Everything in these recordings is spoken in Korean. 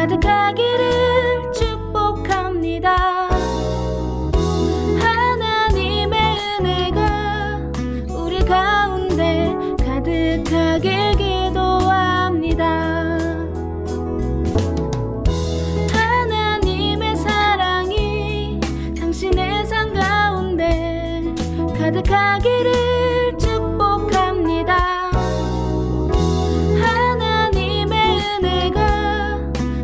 가득하기를 축복합니다. 하나님의 은혜가 우리 가운데 가득하길 기도합니다. 하나님의 사랑이 당신의 삶 가운데 가득하기를 축복합니다. 하나님의 은혜가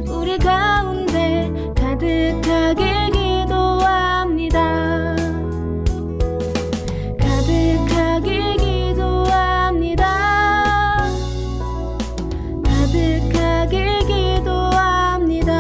우리 가운데 가득하길 기도합니다. 가득하길 기도합니다. 가득하길 기도합니다.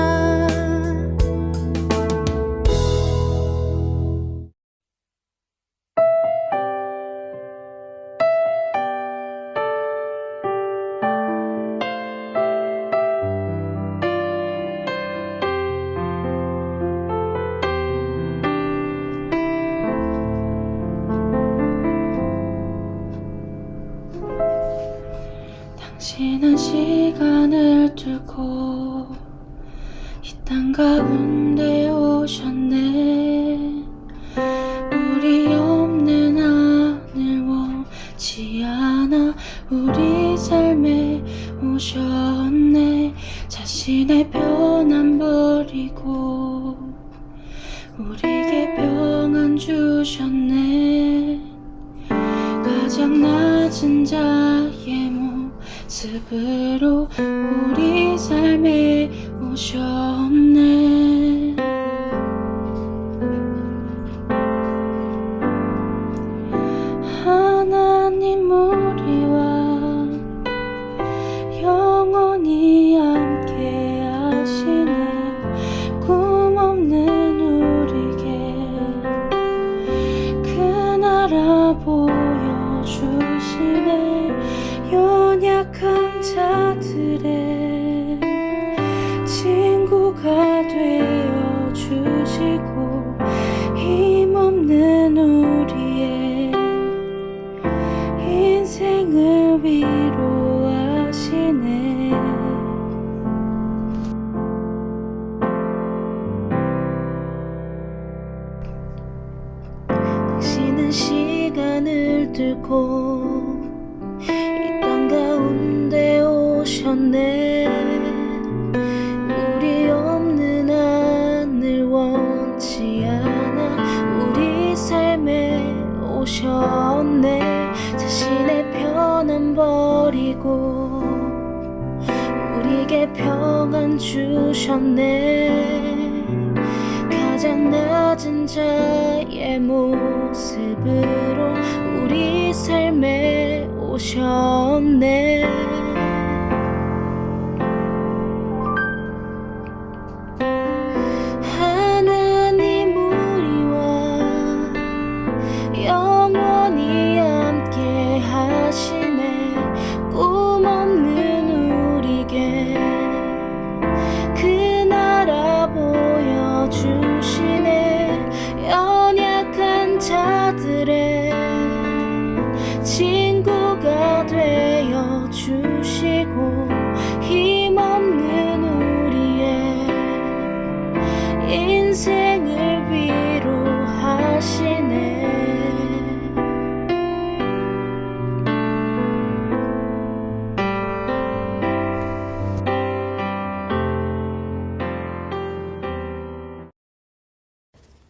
당신은 시간을 뚫고 이 땅 가운데 오셨네. 우리 없는 하늘 원치 않아 우리 삶에 오셨네. 자신의 편안 버리고 우리에게 평안 주셨네. 가장 낮은 자의 모습으로 우리 삶에 오셨네. 하나님 우리와 영원히 함께 하시네. 꿈 없는 우리에게 그 나라 보여주시네. 연약한 자들의 친구가 되어 주시고 힘없는 우리의 인생을 위로하시네. 당신은 시간을 뚫고 가운데 오셨네. 우리 없는 하늘 원치 않아 우리 삶에 오셨네. 자신의 편안 버리고 우리에게 평안 주셨네. 가장 낮은 자의 모습으로 우리 삶에 오셨네. 하나님 우리와 영원히 함께 하시네. 꿈 없는 우리에게 그 나라 보여주시네. 연약한 자들의 친구가 되어 주시고 힘없는 우리의 인생을 위로하시네.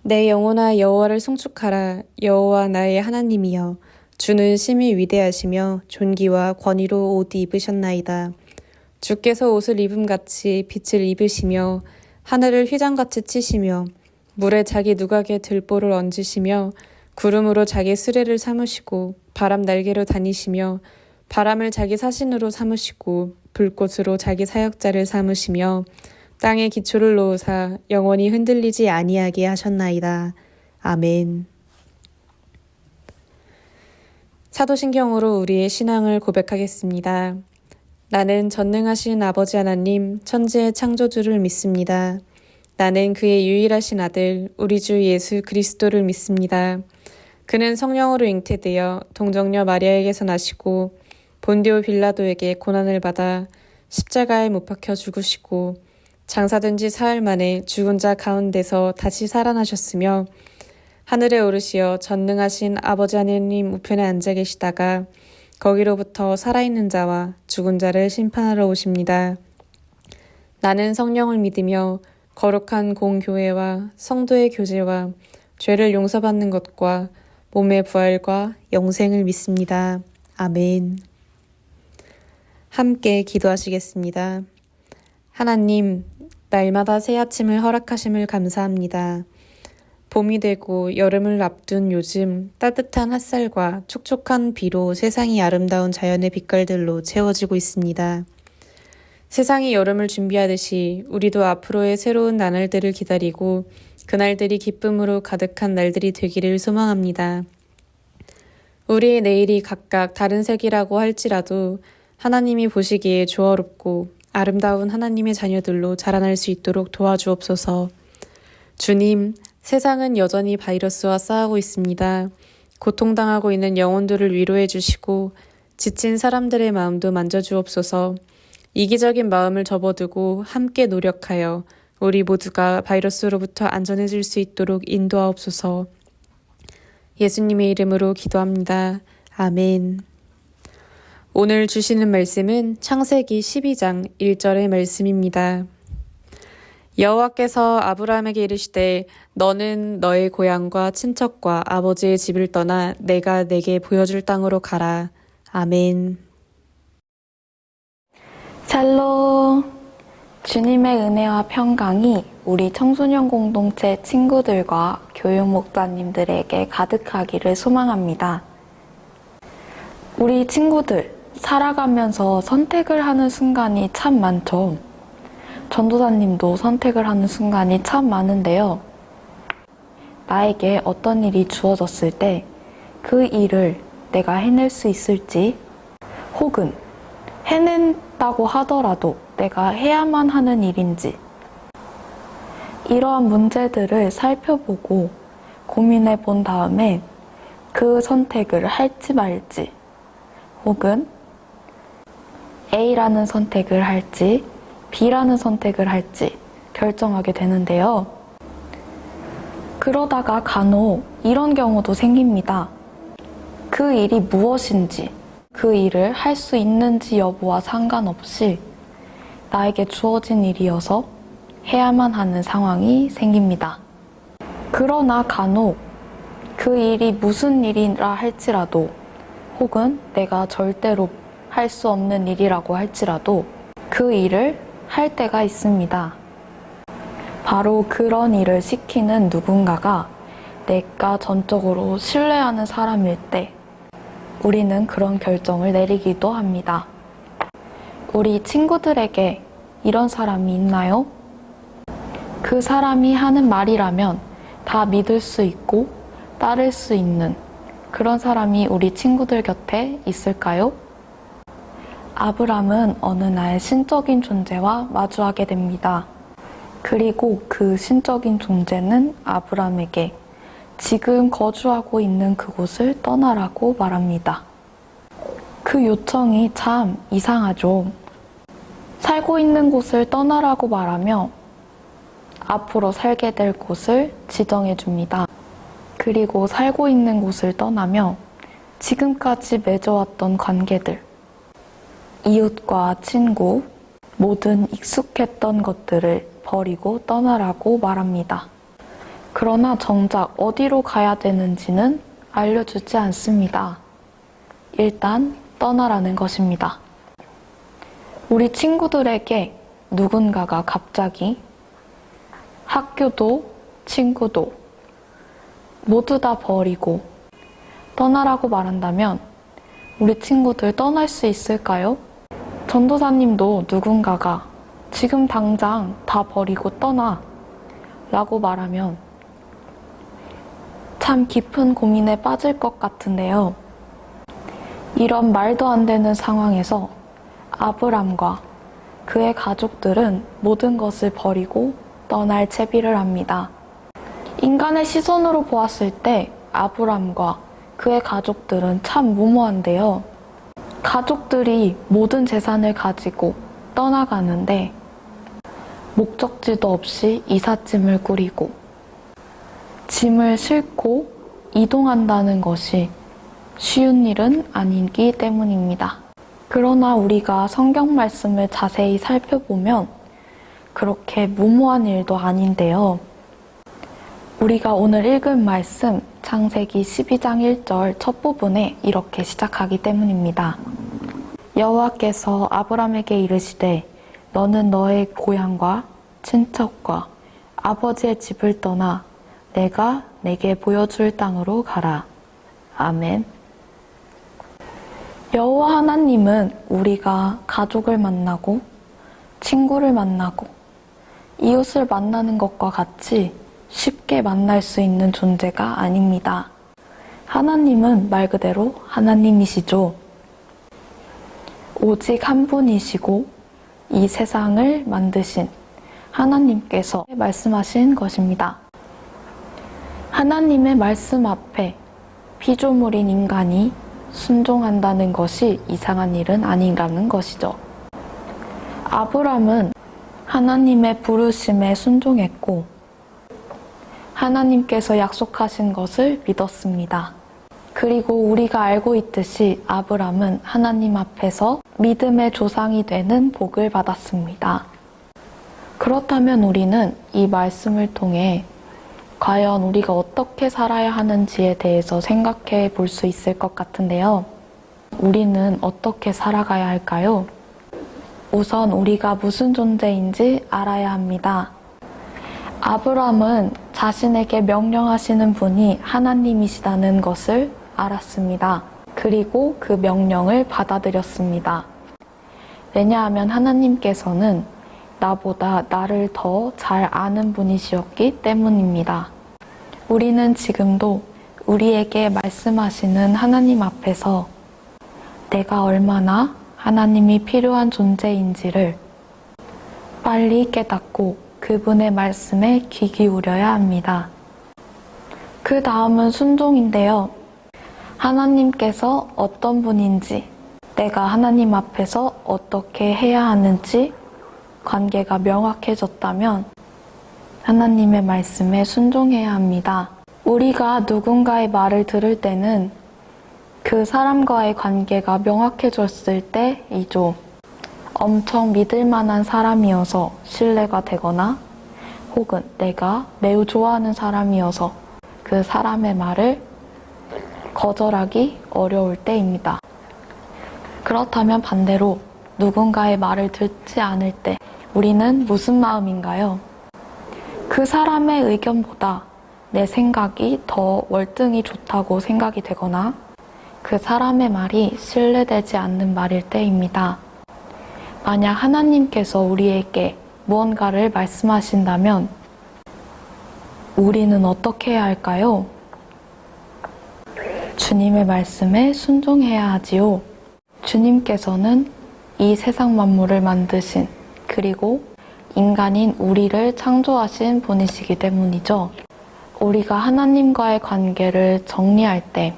내 영혼아 여호와를 송축하라. 여호와 나의 하나님이여, 주는 심히 위대하시며 존귀와 권위로 옷 입으셨나이다. 주께서 옷을 입음같이 빛을 입으시며 하늘을 휘장같이 치시며 물에 자기 누각에 들보를 얹으시며 구름으로 자기 수레를 삼으시고 바람 날개로 다니시며 바람을 자기 사신으로 삼으시고 불꽃으로 자기 사역자를 삼으시며 땅에 기초를 놓으사 영원히 흔들리지 아니하게 하셨나이다. 아멘. 사도신경으로 우리의 신앙을 고백하겠습니다. 나는 전능하신 아버지 하나님, 천지의 창조주를 믿습니다. 나는 그의 유일하신 아들, 우리 주 예수 그리스도를 믿습니다. 그는 성령으로 잉태되어 동정녀 마리아에게서 나시고 본디오 빌라도에게 고난을 받아 십자가에 못 박혀 죽으시고 장사된 지 사흘 만에 죽은 자 가운데서 다시 살아나셨으며 하늘에 오르시어 전능하신 아버지 하느님 우편에 앉아 계시다가 거기로부터 살아있는 자와 죽은 자를 심판하러 오십니다. 나는 성령을 믿으며 거룩한 공교회와 성도의 교제와 죄를 용서받는 것과 몸의 부활과 영생을 믿습니다. 아멘. 함께 기도하시겠습니다. 하나님, 날마다 새 아침을 허락하심을 감사합니다. 봄이 되고 여름을 앞둔 요즘 따뜻한 햇살과 촉촉한 비로 세상이 아름다운 자연의 빛깔들로 채워지고 있습니다. 세상이 여름을 준비하듯이 우리도 앞으로의 새로운 나날들을 기다리고 그날들이 기쁨으로 가득한 날들이 되기를 소망합니다. 우리의 내일이 각각 다른 색이라고 할지라도 하나님이 보시기에 조화롭고 아름다운 하나님의 자녀들로 자라날 수 있도록 도와주옵소서. 주님, 세상은 여전히 바이러스와 싸우고 있습니다. 고통당하고 있는 영혼들을 위로해 주시고 지친 사람들의 마음도 만져주옵소서. 이기적인 마음을 접어두고 함께 노력하여 우리 모두가 바이러스로부터 안전해질 수 있도록 인도하옵소서. 예수님의 이름으로 기도합니다. 아멘. 오늘 주시는 말씀은 창세기 12장 1절의 말씀입니다. 여호와께서 아브라함에게 이르시되 너는 너의 고향과 친척과 아버지의 집을 떠나 내가 내게 보여줄 땅으로 가라. 아멘. 샬롬. 주님의 은혜와 평강이 우리 청소년 공동체 친구들과 교육 목사님들에게 가득하기를 소망합니다. 우리 친구들 살아가면서 선택을 하는 순간이 참 많죠. 전도사님도 선택을 하는 순간이 참 많은데요. 나에게 어떤 일이 주어졌을 때 그 일을 내가 해낼 수 있을지, 혹은 해낸다고 하더라도 내가 해야만 하는 일인지, 이러한 문제들을 살펴보고 고민해 본 다음에 그 선택을 할지 말지, 혹은 A라는 선택을 할지 B라는 선택을 할지 결정하게 되는데요. 그러다가 간혹 이런 경우도 생깁니다. 그 일이 무엇인지, 그 일을 할 수 있는지 여부와 상관없이 나에게 주어진 일이어서 해야만 하는 상황이 생깁니다. 그러나 간혹 그 일이 무슨 일이라 할지라도, 혹은 내가 절대로 할 수 없는 일이라고 할지라도 그 일을 할 때가 있습니다. 바로 그런 일을 시키는 누군가가 내가 전적으로 신뢰하는 사람일 때 우리는 그런 결정을 내리기도 합니다. 우리 친구들에게 이런 사람이 있나요? 그 사람이 하는 말이라면 다 믿을 수 있고 따를 수 있는 그런 사람이 우리 친구들 곁에 있을까요? 아브람은 어느 날 신적인 존재와 마주하게 됩니다. 그리고 그 신적인 존재는 아브람에게 지금 거주하고 있는 그곳을 떠나라고 말합니다. 그 요청이 참 이상하죠. 살고 있는 곳을 떠나라고 말하며 앞으로 살게 될 곳을 지정해 줍니다. 그리고 살고 있는 곳을 떠나며 지금까지 맺어왔던 관계들, 이웃과 친구, 모든 익숙했던 것들을 버리고 떠나라고 말합니다. 그러나 정작 어디로 가야 되는지는 알려주지 않습니다. 일단 떠나라는 것입니다. 우리 친구들에게 누군가가 갑자기 학교도 친구도 모두 다 버리고 떠나라고 말한다면 우리 친구들 떠날 수 있을까요? 전도사님도 누군가가 지금 당장 다 버리고 떠나 라고 말하면 참 깊은 고민에 빠질 것 같은데요. 이런 말도 안 되는 상황에서 아브람과 그의 가족들은 모든 것을 버리고 떠날 채비를 합니다. 인간의 시선으로 보았을 때 아브람과 그의 가족들은 참 무모한데요. 가족들이 모든 재산을 가지고 떠나가는데 목적지도 없이 이삿짐을 꾸리고 짐을 싣고 이동한다는 것이 쉬운 일은 아니기 때문입니다. 그러나 우리가 성경 말씀을 자세히 살펴보면 그렇게 무모한 일도 아닌데요. 우리가 오늘 읽은 말씀 창세기 12장 1절 첫 부분에 이렇게 시작하기 때문입니다. 여호와께서 아브람에게 이르시되 너는 너의 고향과 친척과 아버지의 집을 떠나 내가 내게 보여줄 땅으로 가라. 아멘. 여호와 하나님은 우리가 가족을 만나고 친구를 만나고 이웃을 만나는 것과 같이 쉽게 만날 수 있는 존재가 아닙니다. 하나님은 말 그대로 하나님이시죠. 오직 한 분이시고 이 세상을 만드신 하나님께서 말씀하신 것입니다. 하나님의 말씀 앞에 피조물인 인간이 순종한다는 것이 이상한 일은 아니라는 것이죠. 아브람은 하나님의 부르심에 순종했고 하나님께서 약속하신 것을 믿었습니다. 그리고 우리가 알고 있듯이 아브람은 하나님 앞에서 믿음의 조상이 되는 복을 받았습니다. 그렇다면 우리는 이 말씀을 통해 과연 우리가 어떻게 살아야 하는지에 대해서 생각해 볼 수 있을 것 같은데요. 우리는 어떻게 살아가야 할까요? 우선 우리가 무슨 존재인지 알아야 합니다. 아브람은 자신에게 명령하시는 분이 하나님이시다는 것을 알았습니다. 그리고 그 명령을 받아들였습니다. 왜냐하면 하나님께서는 나보다 나를 더 잘 아는 분이시었기 때문입니다. 우리는 지금도 우리에게 말씀하시는 하나님 앞에서 내가 얼마나 하나님이 필요한 존재인지를 빨리 깨닫고 그분의 말씀에 귀 기울여야 합니다. 그 다음은 순종인데요. 하나님께서 어떤 분인지, 내가 하나님 앞에서 어떻게 해야 하는지 관계가 명확해졌다면 하나님의 말씀에 순종해야 합니다. 우리가 누군가의 말을 들을 때는 그 사람과의 관계가 명확해졌을 때이죠. 엄청 믿을 만한 사람이어서 신뢰가 되거나 혹은 내가 매우 좋아하는 사람이어서 그 사람의 말을 거절하기 어려울 때입니다. 그렇다면 반대로 누군가의 말을 듣지 않을 때 우리는 무슨 마음인가요? 그 사람의 의견보다 내 생각이 더 월등히 좋다고 생각이 되거나 그 사람의 말이 신뢰되지 않는 말일 때입니다. 만약 하나님께서 우리에게 무언가를 말씀하신다면 우리는 어떻게 해야 할까요? 주님의 말씀에 순종해야 하지요. 주님께서는 이 세상 만물을 만드신 그리고 인간인 우리를 창조하신 분이시기 때문이죠. 우리가 하나님과의 관계를 정리할 때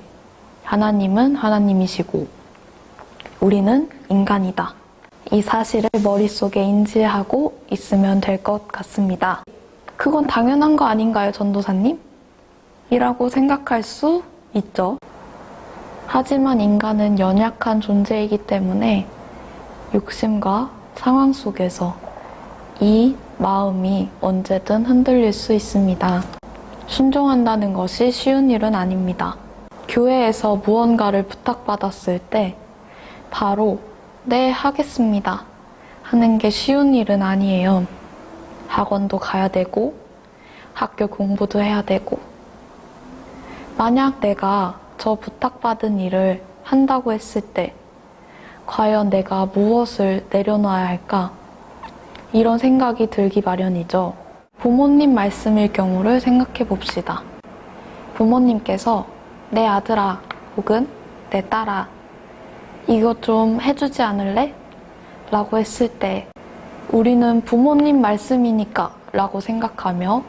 하나님은 하나님이시고 우리는 인간이다. 이 사실을 머릿속에 인지하고 있으면 될 것 같습니다. 그건 당연한 거 아닌가요, 전도사님? 이라고 생각할 수 있죠. 하지만 인간은 연약한 존재이기 때문에 욕심과 상황 속에서 이 마음이 언제든 흔들릴 수 있습니다. 순종한다는 것이 쉬운 일은 아닙니다. 교회에서 무언가를 부탁받았을 때 바로 네, 하겠습니다 하는 게 쉬운 일은 아니에요. 학원도 가야 되고 학교 공부도 해야 되고 만약 내가 저 부탁받은 일을 한다고 했을 때 과연 내가 무엇을 내려놔야 할까? 이런 생각이 들기 마련이죠. 부모님 말씀일 경우를 생각해 봅시다. 부모님께서 내 아들아 혹은 내 딸아 이것 좀 해주지 않을래? 라고 했을 때 우리는 부모님 말씀이니까 라고 생각하며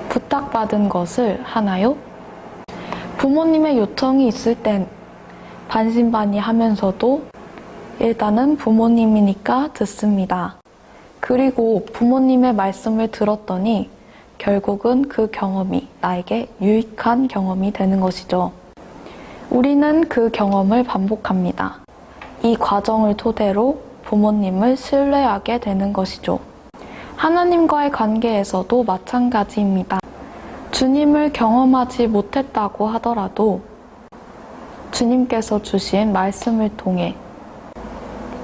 부탁받은 것을 하나요? 부모님의 요청이 있을 땐 반신반의하면서도 일단은 부모님이니까 듣습니다. 그리고 부모님의 말씀을 들었더니 결국은 그 경험이 나에게 유익한 경험이 되는 것이죠. 우리는 그 경험을 반복합니다. 이 과정을 토대로 부모님을 신뢰하게 되는 것이죠. 하나님과의 관계에서도 마찬가지입니다. 주님을 경험하지 못했다고 하더라도 주님께서 주신 말씀을 통해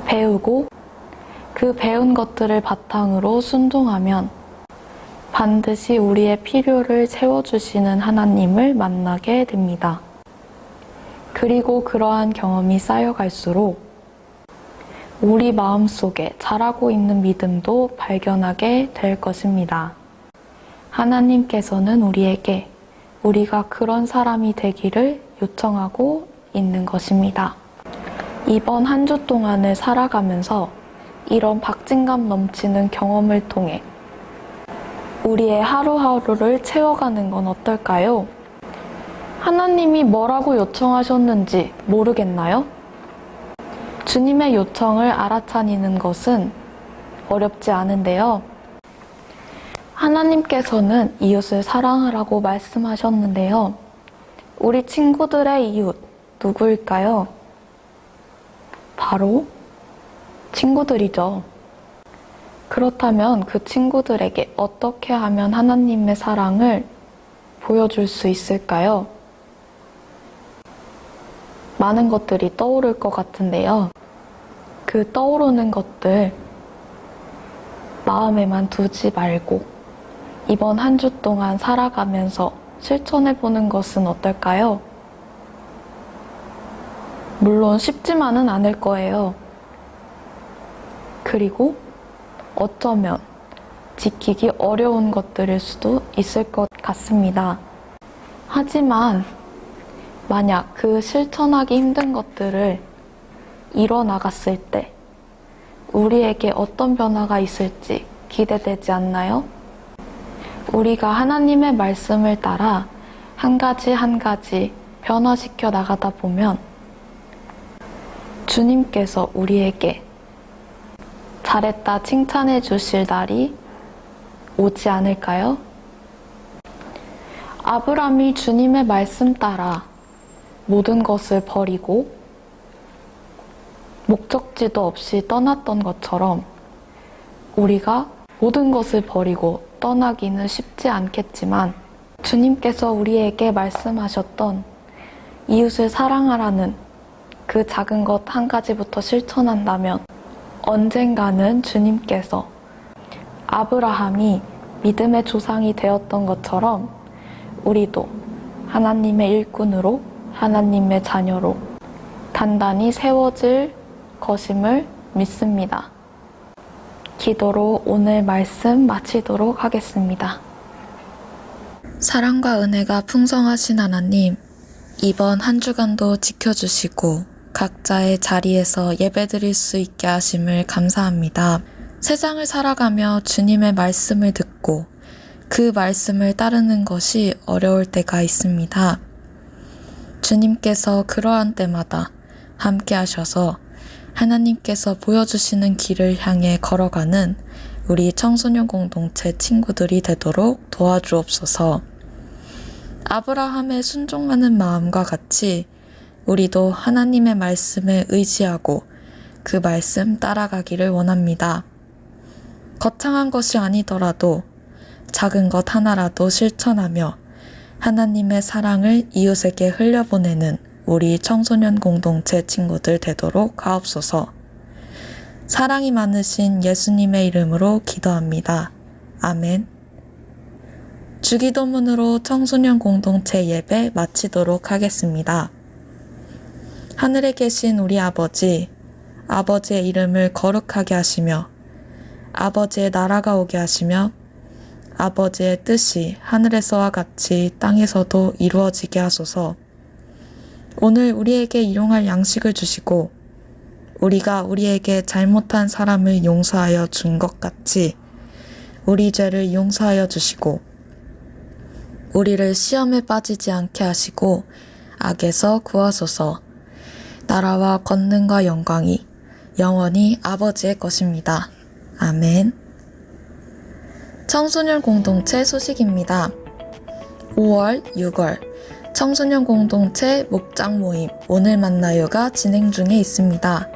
배우고 그 배운 것들을 바탕으로 순종하면 반드시 우리의 필요를 채워주시는 하나님을 만나게 됩니다. 그리고 그러한 경험이 쌓여갈수록 우리 마음속에 자라고 있는 믿음도 발견하게 될 것입니다. 하나님께서는 우리에게 우리가 그런 사람이 되기를 요청하고 있는 것입니다. 이번 한 주 동안을 살아가면서 이런 박진감 넘치는 경험을 통해 우리의 하루하루를 채워가는 건 어떨까요? 하나님이 뭐라고 요청하셨는지 모르겠나요? 주님의 요청을 알아차리는 것은 어렵지 않은데요. 하나님께서는 이웃을 사랑하라고 말씀하셨는데요. 우리 친구들의 이웃 누구일까요? 바로 친구들이죠. 그렇다면 그 친구들에게 어떻게 하면 하나님의 사랑을 보여줄 수 있을까요? 많은 것들이 떠오를 것 같은데요. 그 떠오르는 것들 마음에만 두지 말고 이번 한 주 동안 살아가면서 실천해보는 것은 어떨까요? 물론 쉽지만은 않을 거예요. 그리고 어쩌면 지키기 어려운 것들일 수도 있을 것 같습니다. 하지만 만약 그 실천하기 힘든 것들을 이뤄나갔을 때 우리에게 어떤 변화가 있을지 기대되지 않나요? 우리가 하나님의 말씀을 따라 한 가지 한 가지 변화시켜 나가다 보면 주님께서 우리에게 잘했다 칭찬해 주실 날이 오지 않을까요? 아브람이 주님의 말씀 따라 모든 것을 버리고 목적지도 없이 떠났던 것처럼 우리가 모든 것을 버리고 떠나기는 쉽지 않겠지만 주님께서 우리에게 말씀하셨던 이웃을 사랑하라는 그 작은 것 한 가지부터 실천한다면 언젠가는 주님께서 아브라함이 믿음의 조상이 되었던 것처럼 우리도 하나님의 일꾼으로 하나님의 자녀로 단단히 세워질 것임을 믿습니다. 기도로 오늘 말씀 마치도록 하겠습니다. 사랑과 은혜가 풍성하신 하나님, 이번 한 주간도 지켜주시고 각자의 자리에서 예배드릴 수 있게 하심을 감사합니다. 세상을 살아가며 주님의 말씀을 듣고 그 말씀을 따르는 것이 어려울 때가 있습니다. 주님께서 그러한 때마다 함께 하셔서 하나님께서 보여주시는 길을 향해 걸어가는 우리 청소년 공동체 친구들이 되도록 도와주옵소서. 아브라함의 순종하는 마음과 같이 우리도 하나님의 말씀에 의지하고 그 말씀 따라가기를 원합니다. 거창한 것이 아니더라도 작은 것 하나라도 실천하며 하나님의 사랑을 이웃에게 흘려보내는 우리 청소년 공동체 친구들 되도록 하옵소서. 사랑이 많으신 예수님의 이름으로 기도합니다. 아멘. 주기도문으로 청소년 공동체 예배 마치도록 하겠습니다. 하늘에 계신 우리 아버지, 아버지의 이름을 거룩하게 하시며 아버지의 나라가 오게 하시며 아버지의 뜻이 하늘에서와 같이 땅에서도 이루어지게 하소서. 오늘 우리에게 일용할 양식을 주시고 우리가 우리에게 잘못한 사람을 용서하여 준 것 같이 우리 죄를 용서하여 주시고 우리를 시험에 빠지지 않게 하시고 악에서 구하소서. 나라와 권능과 영광이 영원히 아버지의 것입니다. 아멘. 청소년 공동체 소식입니다. 5월, 6월 청소년 공동체 목장 모임 오늘 만나요가 진행 중에 있습니다.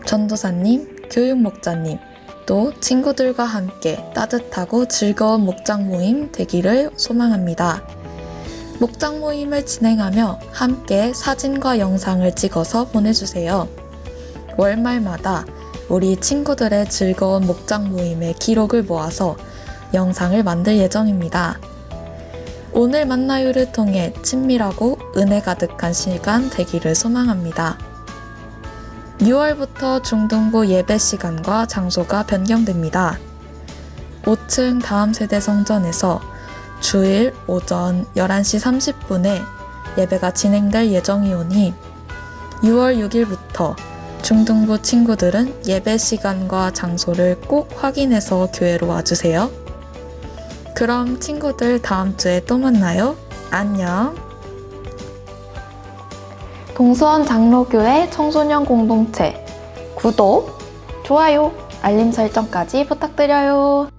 전도사님, 교육 목자님, 또 친구들과 함께 따뜻하고 즐거운 목장 모임 되기를 소망합니다. 목장 모임을 진행하며 함께 사진과 영상을 찍어서 보내주세요. 월말마다 우리 친구들의 즐거운 목장 모임의 기록을 모아서 영상을 만들 예정입니다. 오늘 만나요를 통해 친밀하고 은혜 가득한 시간 되기를 소망합니다. 6월부터 중등부 예배 시간과 장소가 변경됩니다. 5층 다음 세대 성전에서 주일 오전 11시 30분에 예배가 진행될 예정이오니 6월 6일부터 중등부 친구들은 예배 시간과 장소를 꼭 확인해서 교회로 와주세요. 그럼 친구들 다음 주에 또 만나요. 안녕. 동수원 장로교회 청소년 공동체 구독, 좋아요, 알림 설정까지 부탁드려요.